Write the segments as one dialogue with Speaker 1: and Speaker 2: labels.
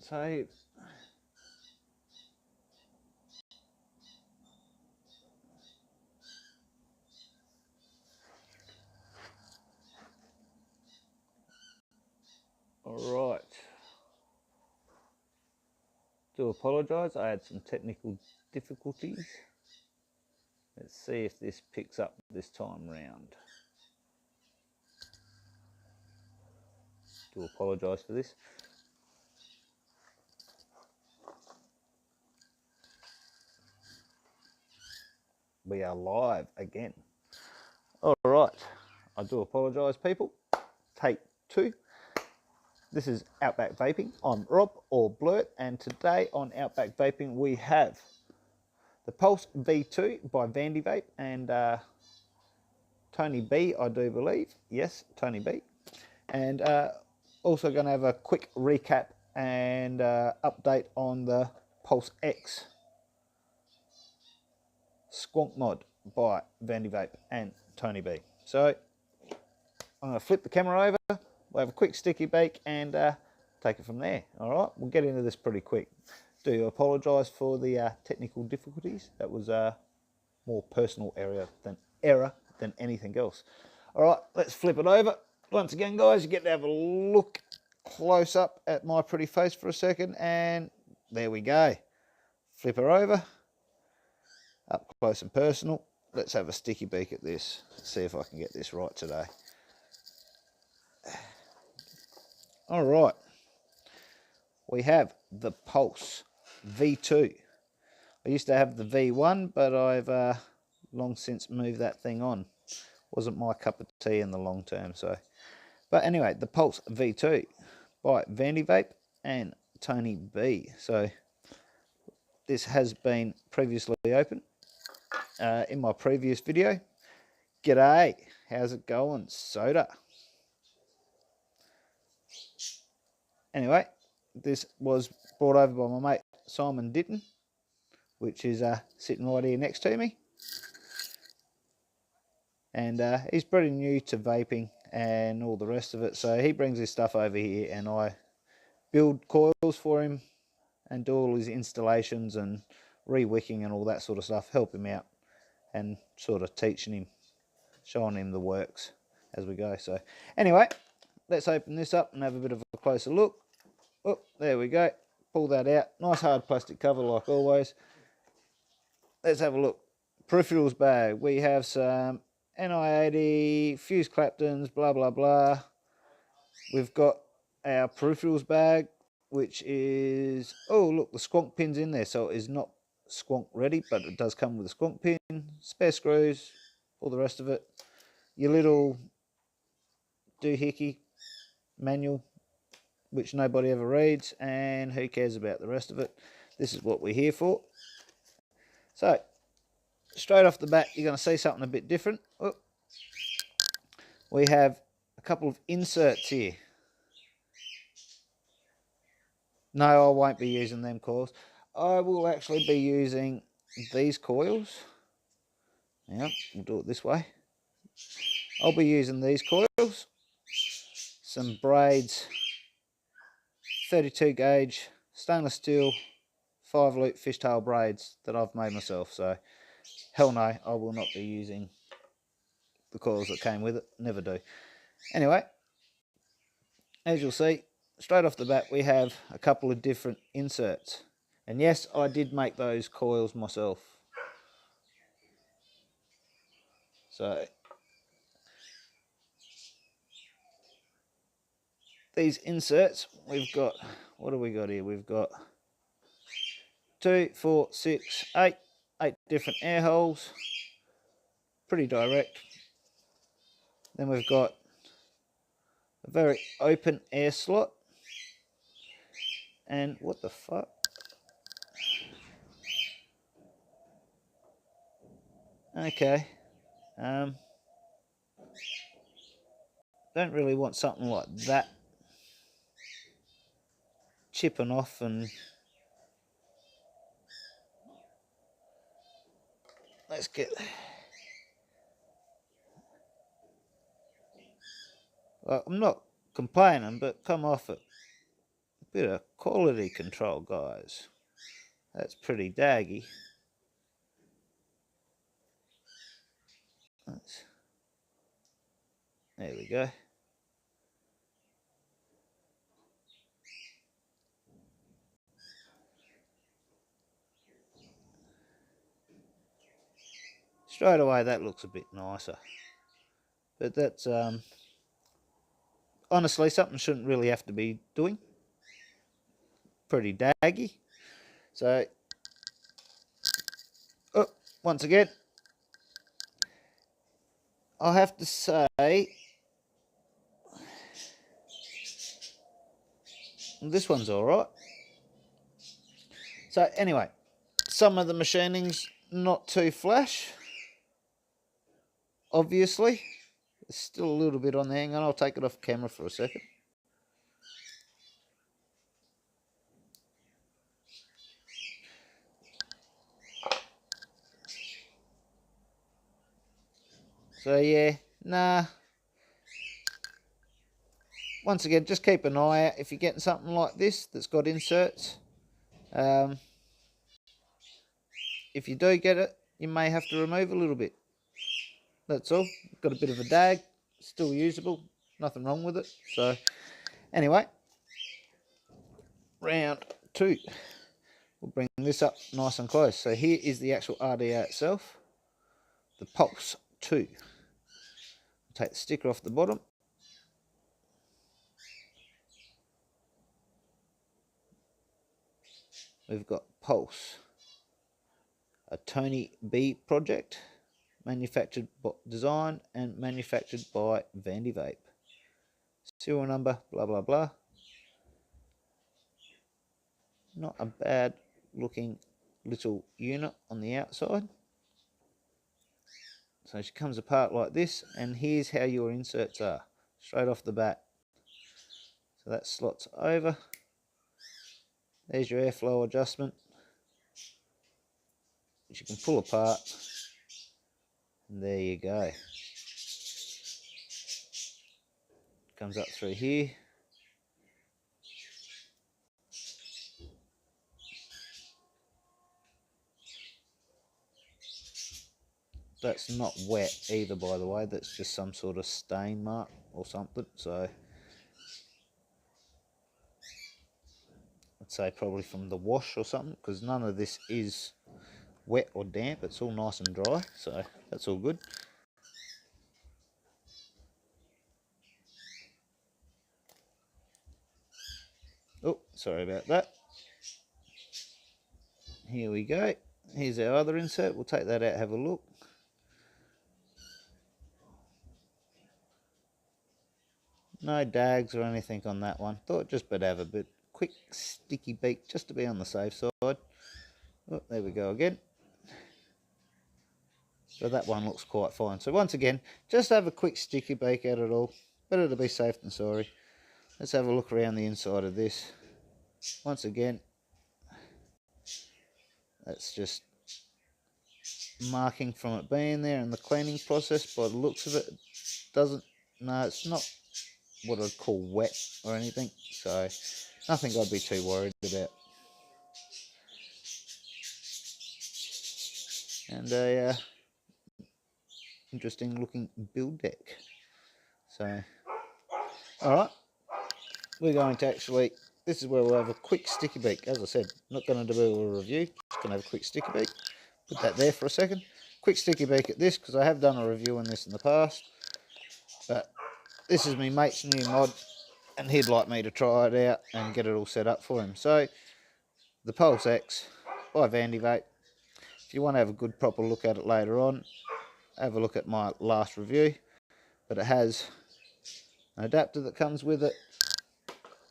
Speaker 1: Save. All right. Do apologise, I had some technical difficulties. Let's see if this picks up this time round. Do apologise for this. We are live again. All right, I do apologise, people. Take 2. This is Outback Vaping. I'm Rob, or Blurt, and today on Outback Vaping we have the Pulse V2 by Vandy Vape and Tony B, I do believe. Yes, Tony B. And also going to have a quick recap and update on the Pulse X Squonk Mod by Vandy Vape and Tony B. So I'm going to flip the camera over, we'll have a quick sticky bake and take it from there. All right, we'll get into this pretty quick. Do apologise for the technical difficulties. That was more personal error than anything else. All right, let's flip it over. Once again, guys, you get to have a look close up at my pretty face for a second, and there we go. Flip her over, up close and personal. Let's have a sticky beak at this. See if I can get this right today. All right, we have the Pulse V2. I used to have the V1, but I've long since moved that thing on. Wasn't my cup of tea in the long term, so. But anyway, the Pulse V2 by Vandy Vape and Tony B. So this has been previously open in my previous video. G'day, how's it going, soda? Anyway, this was brought over by my mate Simon Ditton, which is sitting right here next to me. And he's pretty new to vaping and all the rest of it, so he brings his stuff over here and I build coils for him and do all his installations and re-wicking and all that sort of stuff, help him out and sort of teaching him, showing him the works as we go. So anyway, let's open this up and have a bit of a closer look. Oh, there we go, pull that out, nice hard plastic cover like always. Let's have a look. Peripherals bag, we have some NI80, fuse Claptons, blah blah blah. We've got our peripherals bag, which is, oh look, the squonk pin's in there, so it is not squonk ready, but it does come with a squonk pin, spare screws, all the rest of it. Your little doohickey manual, which nobody ever reads, and who cares about the rest of it. This is what we're here for. So straight off the bat, you're going to see something a bit different. Oh, we have a couple of inserts here. No, I won't be using them coils. I will actually be using these coils. Yeah, we'll do it this way. I'll be using these coils, some braids, 32 gauge stainless steel 5-loop fishtail braids that I've made myself. So hell no, I will not be using the coils that came with it. Never do. Anyway, as you'll see, straight off the bat we have a couple of different inserts. And yes, I did make those coils myself. So these inserts, we've got, what do we got here? We've got 2, 4, 6, 8 different air holes, pretty direct. Then we've got a very open air slot, and what the fuck? Okay, don't really want something like that chipping off and let's get, well, I'm not complaining, but come off it. Bit of quality control, guys. That's pretty daggy. There we go. Straight away that looks a bit nicer. But that's honestly something shouldn't really have to be doing. Pretty daggy. So once again, I have to say this one's alright. So anyway, some of the machining's not too flash, obviously. There's still a little bit on there. Hang on, I'll take it off camera for a second. So yeah, nah. Once again, just keep an eye out if you're getting something like this that's got inserts. If you do get it, you may have to remove a little bit. That's all. Got a bit of a dag, still usable, nothing wrong with it. So anyway, round 2. We'll bring this up nice and close. So here is the actual RDA itself, the Pulse 2. Take the sticker off the bottom. We've got Pulse, a Tony B project, manufactured, designed and manufactured by Vandy Vape. Serial number, blah blah blah. Not a bad looking little unit on the outside. So she comes apart like this, and here's how your inserts are, straight off the bat. So that slots over. There's your airflow adjustment, which you can pull apart, and there you go. Comes up through here. That's not wet either, by the way. That's just some sort of stain mark or something. So I'd say probably from the wash or something, because none of this is wet or damp. It's all nice and dry, so that's all good. Oh, sorry about that. Here we go. Here's our other insert. We'll take that out, have a look. No dags or anything on that one. Thought just better have a bit quick sticky beak just to be on the safe side. Oh, there we go again. So that one looks quite fine. So once again, just have a quick sticky beak at it all. Better to be safe than sorry. Let's have a look around the inside of this. Once again, that's just marking from it being there, and the cleaning process, by the looks of it, doesn't, no, it's not what I'd call wet or anything, so nothing I'd be too worried about. And a interesting looking build deck. So alright, we're going to actually, this is where we'll have a quick sticky beak. As I said, not going to do a review, just going to have a quick sticky beak. Put that there for a second. Quick sticky beak at this, because I have done a review on this in the past, but this is my mate's new mod, and he'd like me to try it out and get it all set up for him. So the Pulse X by Vandy Vape. If you want to have a good proper look at it later on, have a look at my last review. But it has an adapter that comes with it,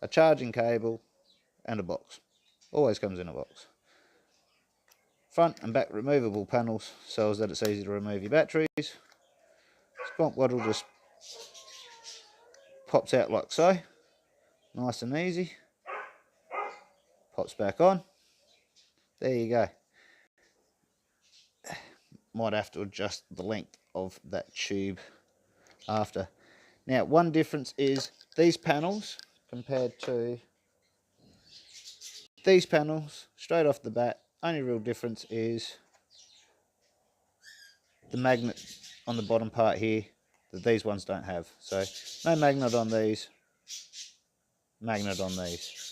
Speaker 1: a charging cable, and a box. Always comes in a box. Front and back removable panels, so that it's easy to remove your batteries. Squonk bottle just pops out like so, nice and easy. Pops back on. There you go. Might have to adjust the length of that tube after. Now, one difference is these panels compared to these panels, straight off the bat, only real difference is the magnet on the bottom part here that these ones don't have. So no magnet on these, magnet on these.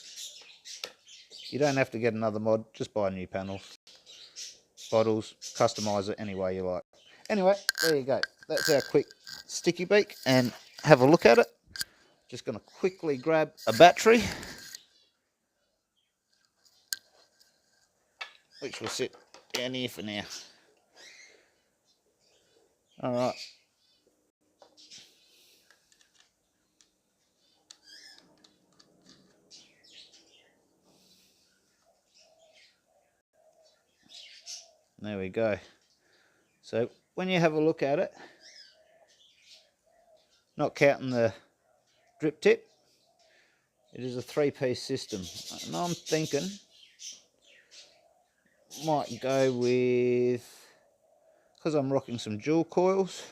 Speaker 1: You don't have to get another mod, just buy new panels, bottles, customise it any way you like. Anyway, there you go. That's our quick sticky beak, and have a look at it. Just going to quickly grab a battery, which will sit down here for now. Alright. There we go. So when you have a look at it, not counting the drip tip, it is a 3-piece system. And I'm thinking might go with, because I'm rocking some dual coils,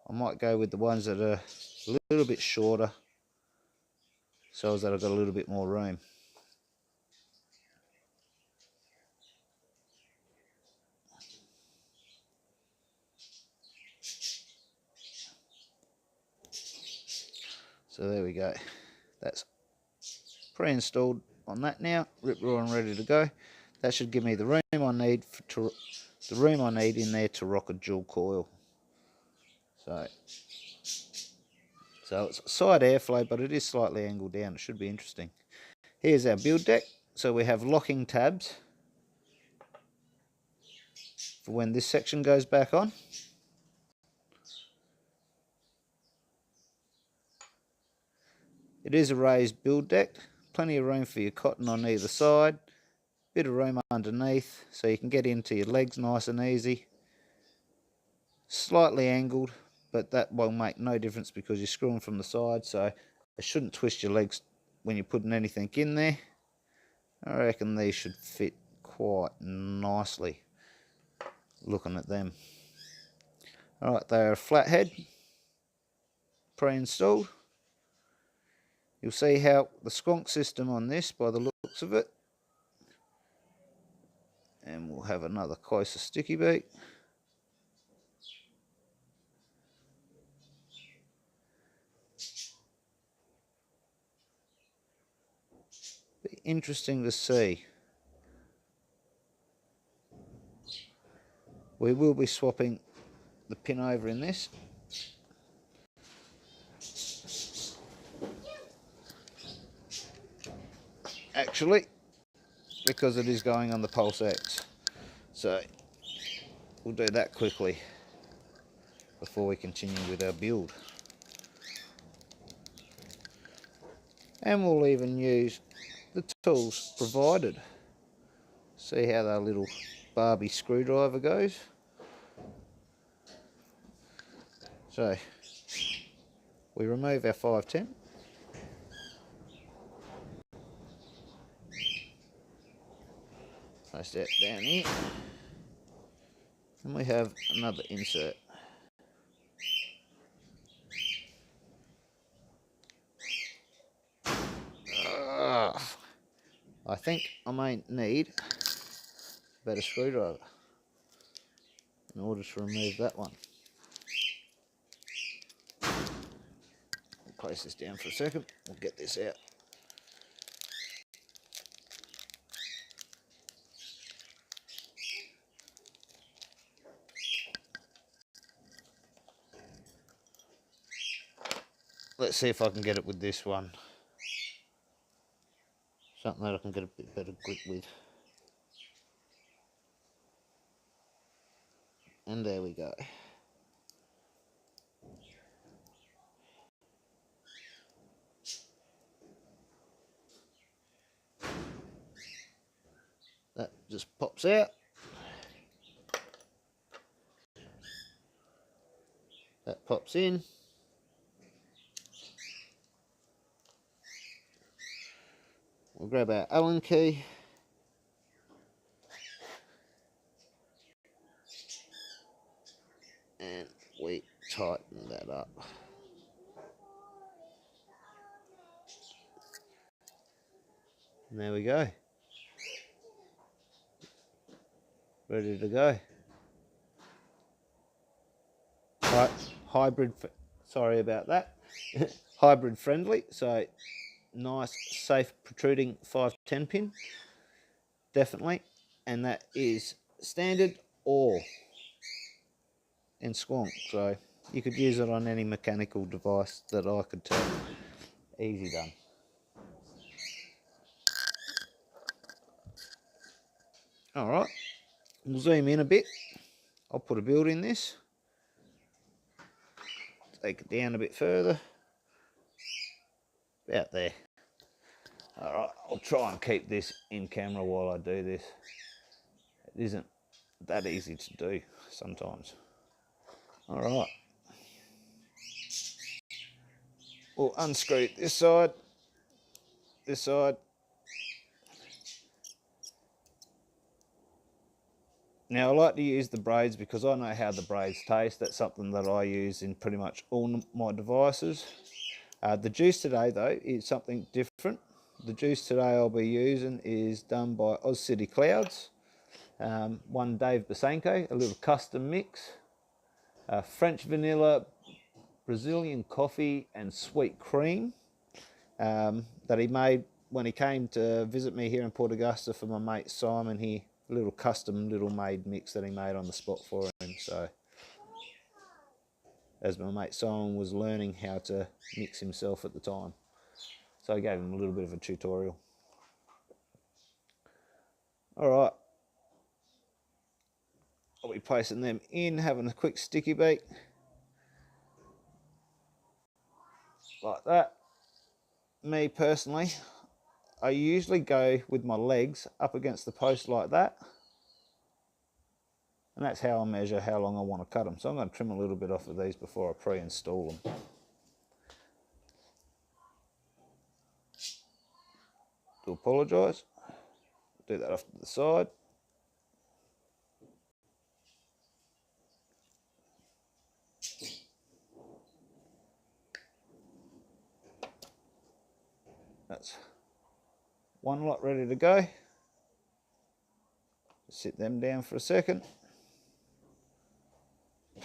Speaker 1: I might go with the ones that are a little bit shorter, so that I've got a little bit more room. So there we go. That's pre-installed on that now, rip roaring ready to go. That should give me the room I need in there to rock a dual coil. So it's side airflow, but it is slightly angled down. It should be interesting. Here's our build deck. So we have locking tabs for when this section goes back on. It is a raised build deck, plenty of room for your cotton on either side, bit of room underneath so you can get into your legs nice and easy. Slightly angled, but that will make no difference because you're screwing from the side, so it shouldn't twist your legs when you're putting anything in there. I reckon these should fit quite nicely looking at them. Alright, they're a flathead, pre-installed. You'll see how the squonk system on this by the looks of it. And we'll have another closer sticky beak. Be interesting to see. We will be swapping the pin over in this. Actually, because it is going on the Pulse X. So we'll do that quickly before we continue with our build. And we'll even use the tools provided. See how that little Barbie screwdriver goes. So we remove our 510. Place that down here. And we have another insert. I think I may need a better screwdriver in order to remove that one. We'll place this down for a second. We'll get this out. Let's see if I can get it with this one. Something that I can get a bit better grip with. And there we go. That just pops out. That pops in. We'll grab our Allen key. And we tighten that up. And there we go. Ready to go. Hybrid, sorry about that. Hybrid friendly, so nice, safe, protruding 510 pin, definitely. And that is standard or in squonk, so you could use it on any mechanical device that I could tell. Easy done. All right, we'll zoom in a bit. I'll put a build in this. Take it down a bit further. About there. All right, I'll try and keep this in camera while I do this. It isn't that easy to do sometimes. All right. We'll unscrew this side. This side. Now I like to use the braids because I know how the braids taste. That's something that I use in pretty much all my devices. The juice today though is something different. The juice today I'll be using is done by Oz City Clouds. One Dave Basenko, a little custom mix. French vanilla, Brazilian coffee and sweet cream that he made when he came to visit me here in Port Augusta for my mate Simon here. A little custom little made mix that he made on the spot for him. So as my mate Simon was learning how to mix himself at the time, so I gave him a little bit of a tutorial. All right, I'll be placing them in, having a quick sticky beat like that. Me personally, I usually go with my legs up against the post like that. And that's how I measure how long I want to cut them. So I'm going to trim a little bit off of these before I pre-install them. Do apologise. Do that off to the side. That's one lot ready to go. Sit them down for a second.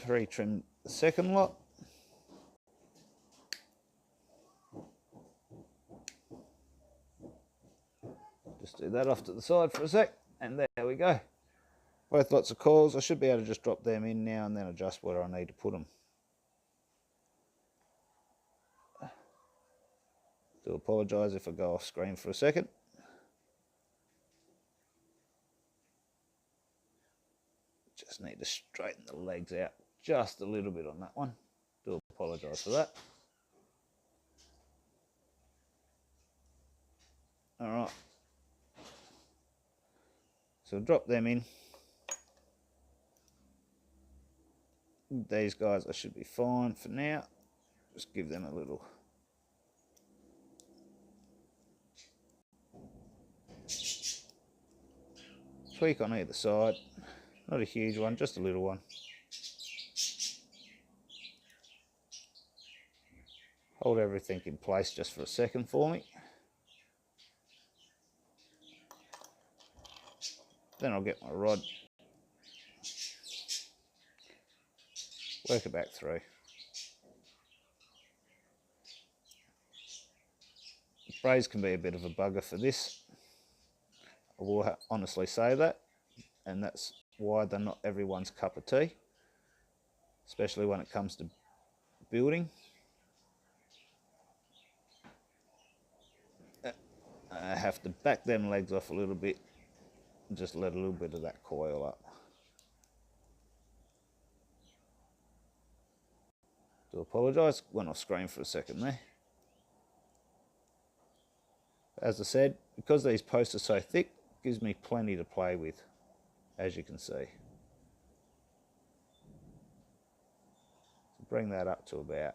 Speaker 1: Pre-trim the second lot. Just do that off to the side for a sec, and there we go. Both lots of coils. I should be able to just drop them in now and then adjust where I need to put them. Do apologise if I go off screen for a second. Just need to straighten the legs out just a little bit on that one. Do apologise for that. All right. So drop them in. These guys I should be fine for now. Just give them a little tweak on either side. Not a huge one, just a little one. Hold everything in place just for a second for me. Then I'll get my rod, work it back through. Braids can be a bit of a bugger for this. I will honestly say that, and that's why they're not everyone's cup of tea, especially when it comes to building. I have to back them legs off a little bit and just let a little bit of that coil up. Do apologise, went off screen for a second there. As I said, because these posts are so thick, it gives me plenty to play with, as you can see. So bring that up to about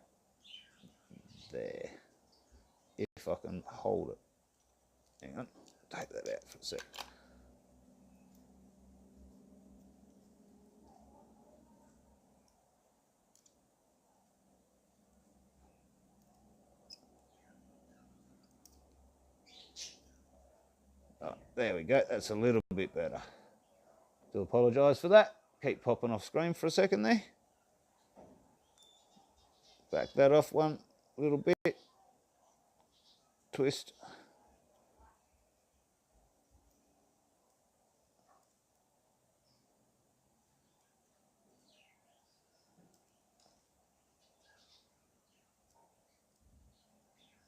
Speaker 1: there, if I can hold it. Hang on, take that out for a sec. There we go, that's a little bit better. Do apologise for that. Keep popping off screen for a second there. Back that off one little bit. Twist.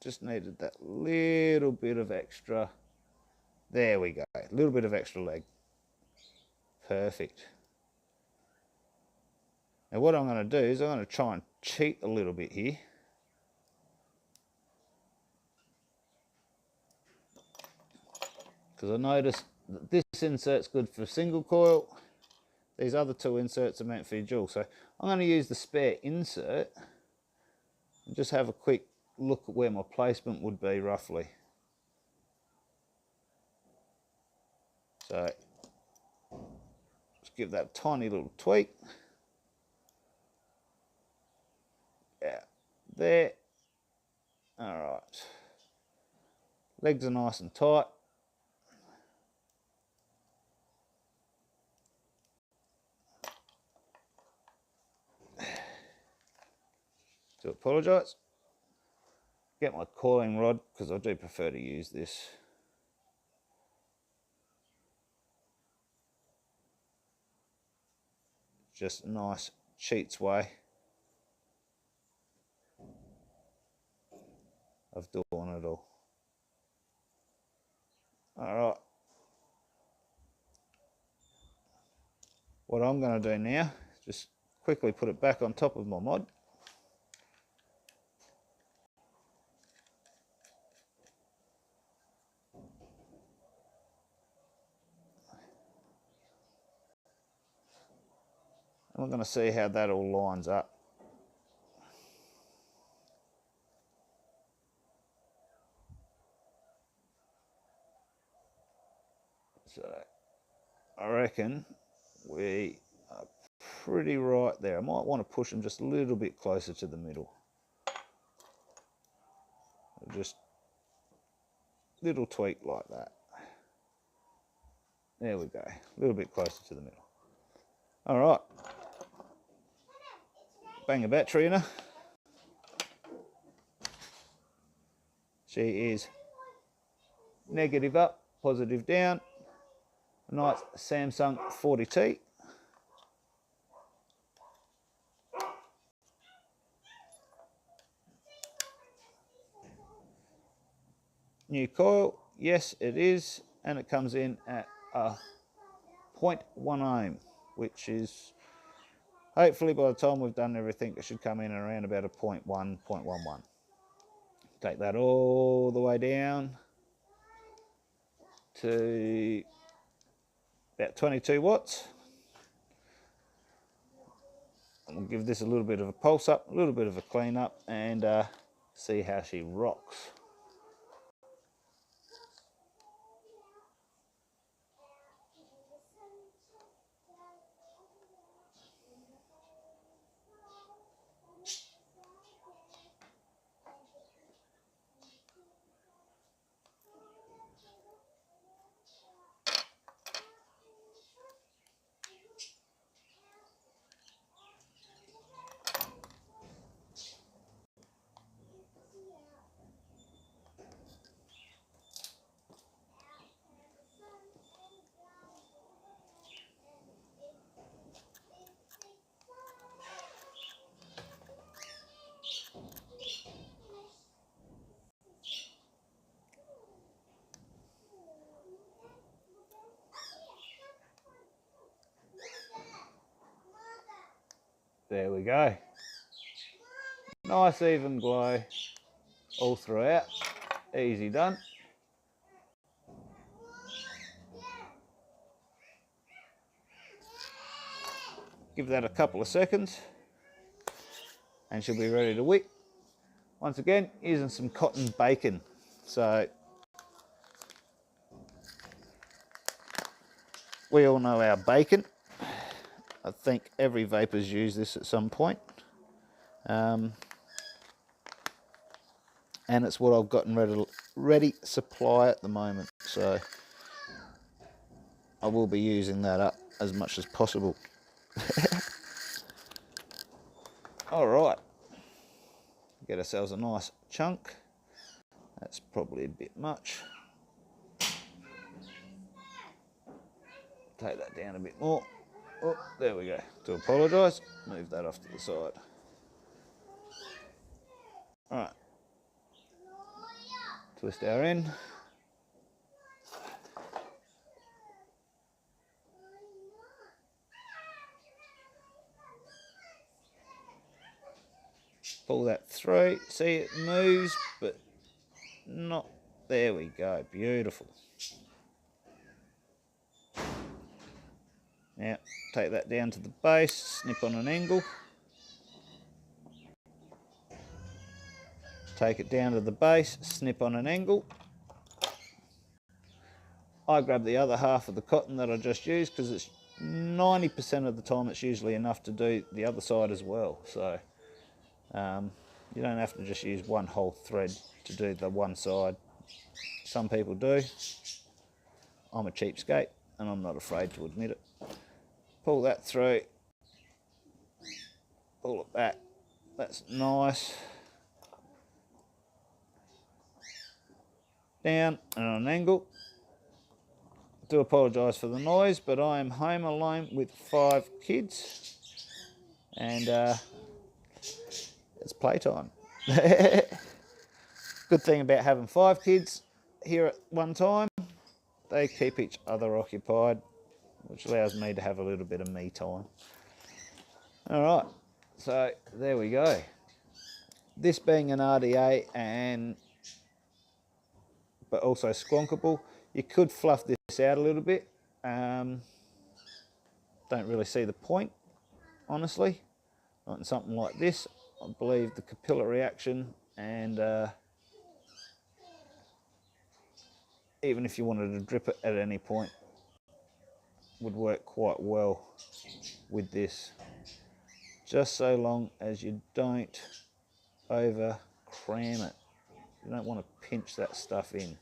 Speaker 1: Just needed that little bit of extra. There we go, a little bit of extra leg. Perfect. Now what I'm going to do is I'm going to try and cheat a little bit here. Because I noticed that this insert's good for single coil. These other two inserts are meant for your dual. So I'm going to use the spare insert and just have a quick look at where my placement would be roughly. So just give that a tiny little tweak. Yeah, there. All right. Legs are nice and tight. Do apologise. Get my coiling rod because I do prefer to use this. Just a nice cheats way of doing it all. All right. What I'm going to do now is just quickly put it back on top of my mod. And we're going to see how that all lines up. So I reckon we are pretty right there. I might want to push them just a little bit closer to the middle. Just a little tweak like that. There we go. A little bit closer to the middle. All right. Bang a battery in her. She is negative up, positive down. A nice Samsung 40T. New coil, yes it is, and it comes in at a 0.1 ohm, which is hopefully by the time we've done everything it should come in around about a 0.1, 0.11. Take that all the way down to about 22 watts. And we'll give this a little bit of a pulse up, a little bit of a clean up, and see how she rocks. There we go. Nice even glow all throughout. Easy done. Give that a couple of seconds and she'll be ready to wick. Once again, using some cotton bacon. So we all know our bacon. I think every vapor's used this at some point. And it's what I've got in ready supply at the moment. So I will be using that up as much as possible. All right, get ourselves a nice chunk. That's probably a bit much. Take that down a bit more. Oh, there we go. Do apologise. Move that off to the side. All right. Twist our end. Pull that through. See, it moves, but not. There we go. Beautiful. Now, take that down to the base, snip on an angle. Take it down to the base, snip on an angle. I grab the other half of the cotton that I just used because it's 90% of the time it's usually enough to do the other side as well. So you don't have to just use one whole thread to do the one side. Some people do. I'm a cheapskate and I'm not afraid to admit it. Pull that through. Pull it back. That's nice. Down and on an angle. I do apologise for the noise, but I am home alone with 5 kids and it's playtime. Good thing about having 5 kids here at one time, they keep each other occupied, which allows me to have a little bit of me time. All right, so there we go. This being an RDA but also squonkable, you could fluff this out a little bit. Don't really see the point, honestly. Not in something like this. I believe the capillary action and even if you wanted to drip it at any point, would work quite well with this. Just so long as you don't over cram it. You don't want to pinch that stuff in.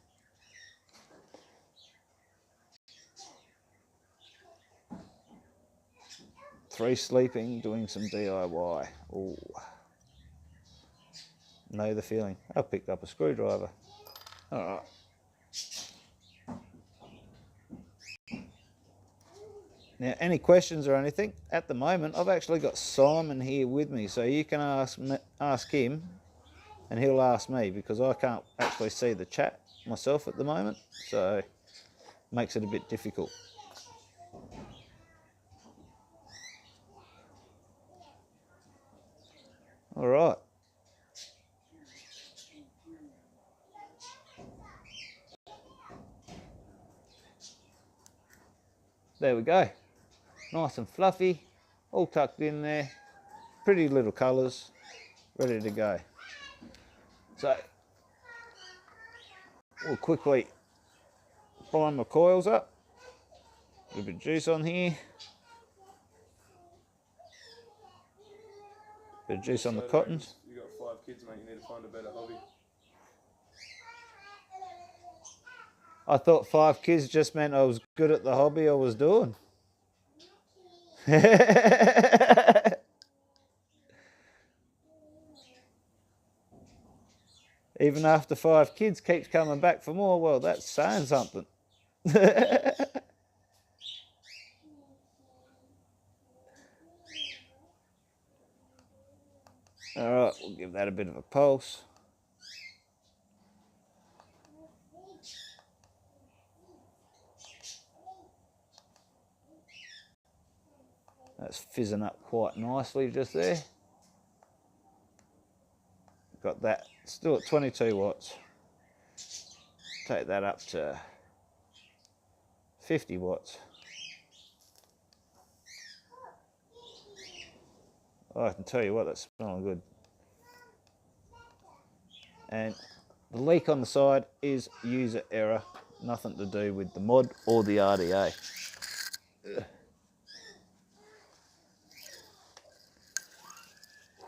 Speaker 1: Three sleeping, doing some DIY. Ooh. Know the feeling. I picked up a screwdriver. All right. Now, any questions or anything? At the moment, I've actually got Simon here with me, so you can ask him, and he'll ask me because I can't actually see the chat myself at the moment, so it makes it a bit difficult. All right. There we go. Nice and fluffy, all tucked in there. Pretty little colours, ready to go. So we'll quickly prime my coils up. A little bit of juice on here. Bit of juice on the cottons.
Speaker 2: You got 5 kids, mate. You need to find a better hobby.
Speaker 1: I thought 5 kids just meant I was good at the hobby I was doing. Even after 5 kids keeps coming back for more, well, that's saying something. All right, we'll give that a bit of a pulse. That's fizzing up quite nicely just there. Got that still at 22 watts. Take that up to 50 watts. Oh, I can tell you what, that's smelling good. And the leak on the side is user error, nothing to do with the mod or the RDA.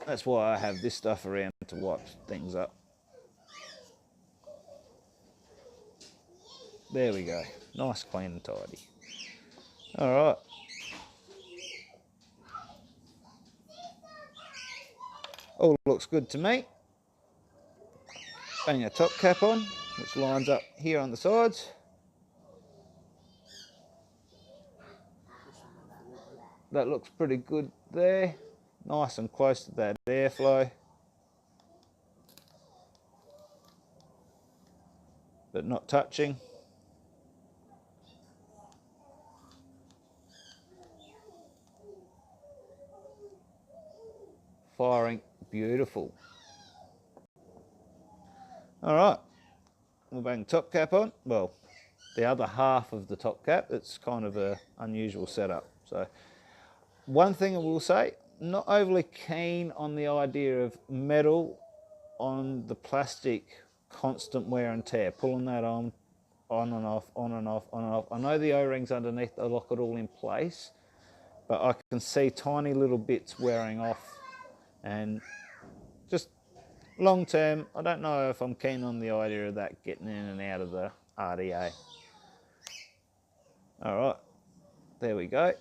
Speaker 1: That's why I have this stuff around to wipe things up. There we go, nice, clean and tidy. All right. All looks good to me. Bang a top cap on, which lines up here on the sides. That looks pretty good there. Nice and close to that airflow. But not touching. Firing beautiful. All right, we'll bang top cap on. Well, the other half of the top cap. It's kind of an unusual setup. So one thing I will say, not overly keen on the idea of metal on the plastic, constant wear and tear, pulling that on and off, on and off, on and off. I know the O-rings underneath, they lock it all in place, but I can see tiny little bits wearing off, and just long term, I don't know if I'm keen on the idea of that getting in and out of the RDA. All right, there we go.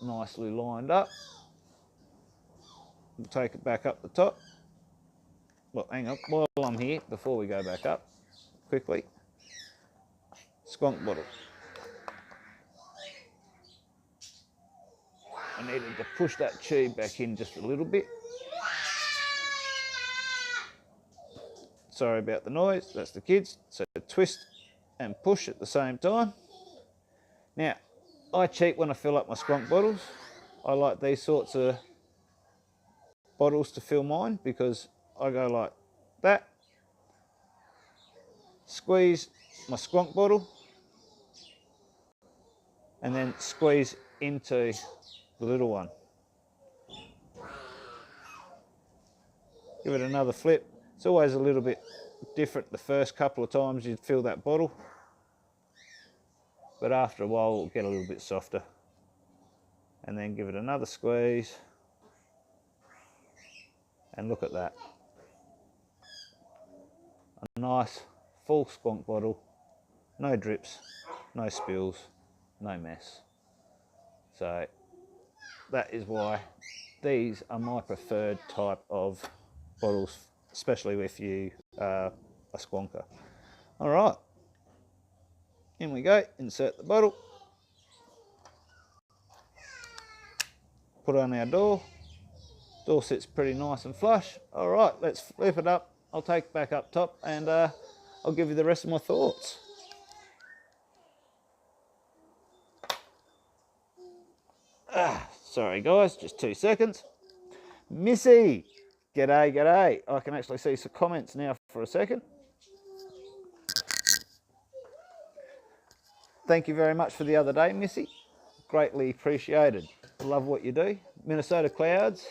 Speaker 1: Nicely lined up. We'll take it back up the top. Well, hang on, while I'm here, before we go back up, quickly, skunk bottle. I needed to push that tube back in just a little bit. Sorry about the noise, that's the kids. So twist and push at the same time. Now, I cheat when I fill up my skunk bottles. I like these sorts of bottles to fill mine because I go like that, squeeze my skunk bottle, and then squeeze into the little one. Give it another flip. It's always a little bit different the first couple of times you fill that bottle, but after a while it'll get a little bit softer. And then give it another squeeze, and look at that. A nice full skunk bottle, no drips, no spills, no mess. So that is why these are my preferred type of bottles, especially if you are a squonker. All right, in we go, insert the bottle, put on our door. Door sits pretty nice and flush. All right, let's flip it up. I'll take it back up top and I'll give you the rest of my thoughts. Sorry guys, just 2 seconds. Missy, g'day, g'day. I can actually see some comments now for a second. Thank you very much for the other day, Missy. Greatly appreciated. Love what you do. Minnesota clouds.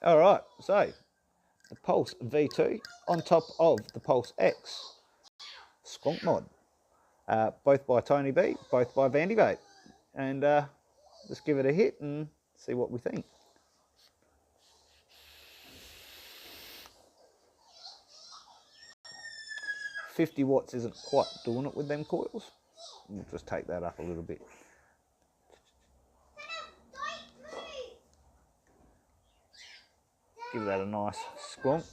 Speaker 1: All right, so the Pulse V2 on top of the Pulse X Skunk Mod, both by Tony B, both by Vandy Vape, and just give it a hit and see what we think. $50 watts isn't quite doing it with them coils. We'll just take that up a little bit. Give that a nice squonk.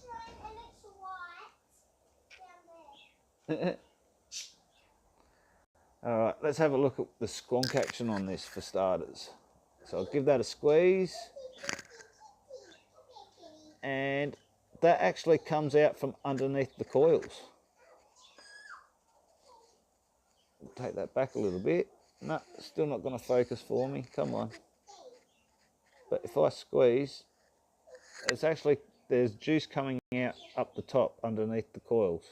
Speaker 1: All right, let's have a look at the squonk action on this for starters. So I'll give that a squeeze, and that actually comes out from underneath the coils. Take that back a little bit. No, still not going to focus for me. Come on. But if I squeeze, it's actually, there's juice coming out up the top underneath the coils.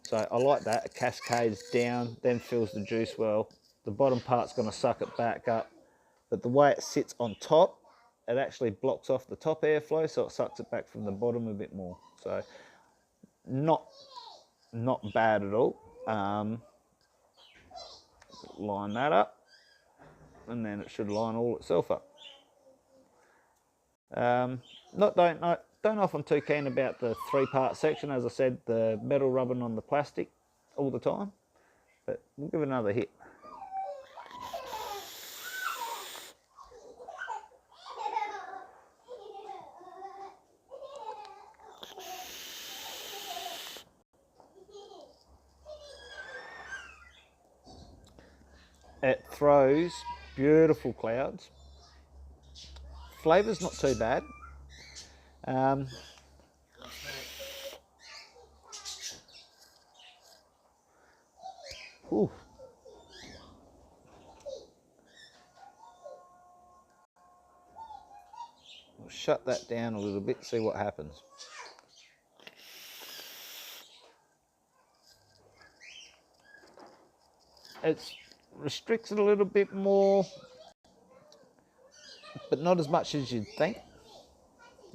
Speaker 1: So I like that. It cascades down, then fills the juice well. The bottom part's going to suck it back up. But the way it sits on top, it actually blocks off the top airflow, so it sucks it back from the bottom a bit more. So not bad at all. Line that up, and then it should line all itself up. Don't don't often too keen about the 3-part section. As I said, the metal rubbing on the plastic all the time. But we'll give it another hit. It throws beautiful clouds. Flavour's not too bad. Ooh. We'll shut that down a little bit, see what happens. It restricts it a little bit more, but not as much as you'd think.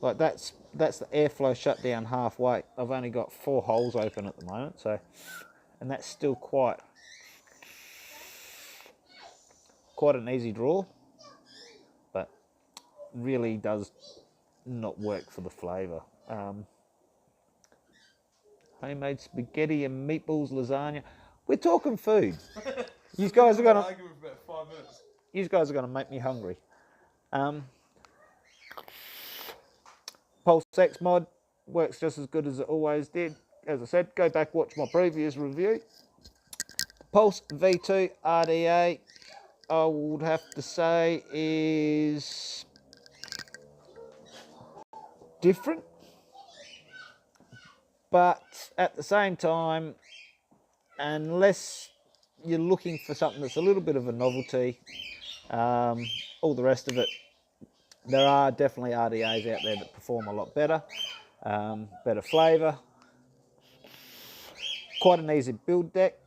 Speaker 1: Like that's the airflow shut down halfway. I've only got 4 holes open at the moment, so, and that's still quite an easy draw, but really does not work for the flavour. Homemade spaghetti and meatballs lasagna. We're talking food. You guys are gonna
Speaker 2: argue for about 5 minutes.
Speaker 1: You guys are gonna make me hungry. Pulse X mod works just as good as it always did. As I said, go back, watch my previous review. Pulse V2 RDA, I would have to say, is different, but at the same time, unless you're looking for something that's a little bit of a novelty, all the rest of it, there are definitely RDAs out there that perform a lot better, better flavour, quite an easy build deck.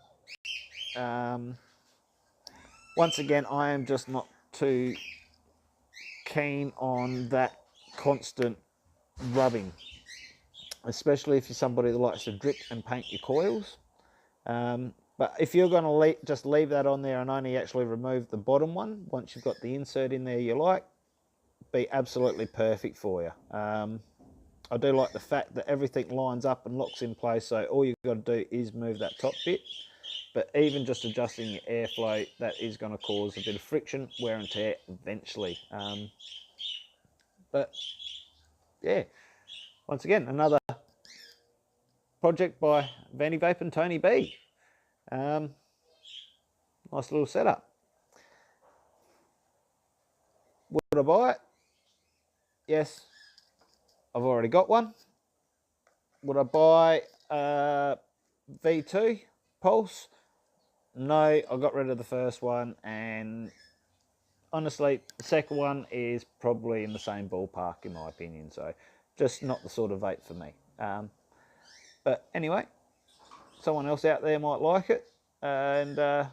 Speaker 1: Once again, I am just not too keen on that constant rubbing, especially if you're somebody that likes to drip and paint your coils. But if you're going to just leave that on there and only actually remove the bottom one once you've got the insert in there you like, be absolutely perfect for you. I do like the fact that everything lines up and locks in place, so all you've got to do is move that top bit. But even just adjusting your airflow, that is going to cause a bit of friction, wear and tear eventually. But yeah, once again, another project by Vanny Vape and Tony B. Nice little setup. Would I buy it? Yes, I've already got one. Would I buy V2 Pulse? No, I got rid of the first one, and honestly, the second one is probably in the same ballpark in my opinion, so just not the sort of vape for me. But anyway, someone else out there might like it, and I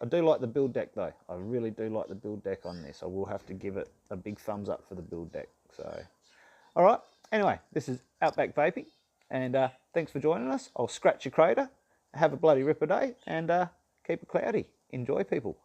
Speaker 1: do like the build deck though. I really do like the build deck on this. I will have to give it a big thumbs up for the build deck. So, all right. Anyway, this is Outback Vaping, and thanks for joining us. I'll scratch your crater. Have a bloody ripper day, and keep it cloudy. Enjoy, people.